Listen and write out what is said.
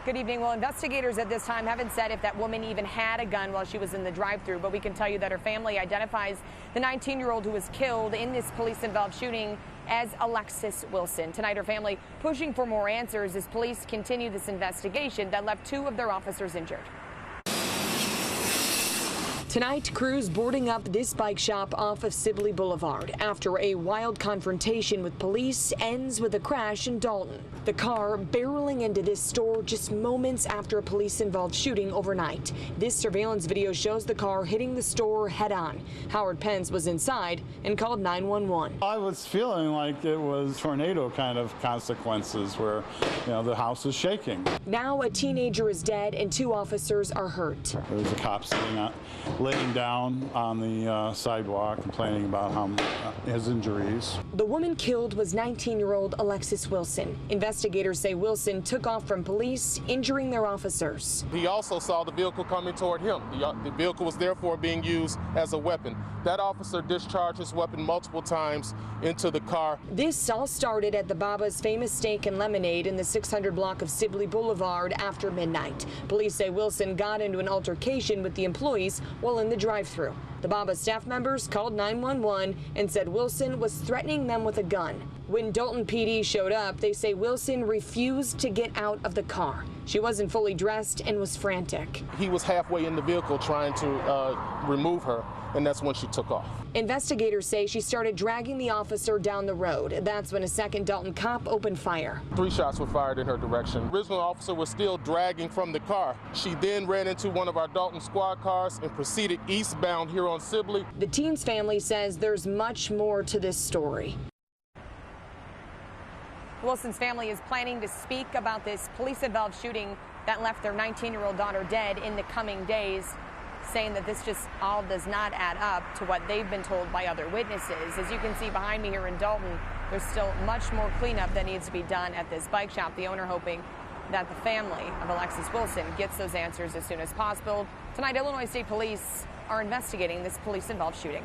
Good evening. Well, investigators at this time haven't said if that woman even had a gun while she was in the drive-thru, but we can tell you that her family identifies the 19-year-old who was killed in this police-involved shooting as Alexis Wilson. Tonight, her family pushing for more answers as police continue this investigation that left 2 of their officers injured. Tonight, crews boarding up this bike shop off of Sibley Boulevard after a wild confrontation with police ends with a crash in Dalton. The car barreling into this store just moments after a police-involved shooting overnight. This surveillance video shows the car hitting the store head-on. Howard Pence was inside and called 911. I was feeling like it was tornado kind of consequences where, the house is shaking. Now a teenager is dead and 2 officers are hurt. There was a cop laying down on the sidewalk complaining about his injuries. The woman killed was 19-year-old Alexis Wilson. Investigators say Wilson took off from police, injuring their officers. He also saw the vehicle coming toward him. The vehicle was therefore being used as a weapon. That officer discharged his weapon multiple times into the car. This all started at the Baba's Famous Steak and Lemonade in the 600 block of Sibley Boulevard after midnight. Police say Wilson got into an altercation with the employees while in the drive-thru. The Baba staff members called 911 and said Wilson was threatening them with a gun. When Dalton PD showed up, they say Wilson refused to get out of the car. She wasn't fully dressed and was frantic. He was halfway in the vehicle trying to remove her, and that's when she took off. Investigators say she started dragging the officer down the road. That's when a second Dalton cop opened fire. 3 shots were fired in her direction. The original officer was still dragging from the car. She then ran into one of our Dalton squad cars and proceeded eastbound here on Sibley. The teen's family says there's much more to this story. Wilson's family is planning to speak about this police-involved shooting that left their 19-year-old daughter dead in the coming days, saying that this just all does not add up to what they've been told by other witnesses. As you can see behind me here in Dalton, there's still much more cleanup that needs to be done at this bike shop. The owner hoping that the family of Alexis Wilson gets those answers as soon as possible. Tonight, Illinois State Police are investigating this police-involved shooting.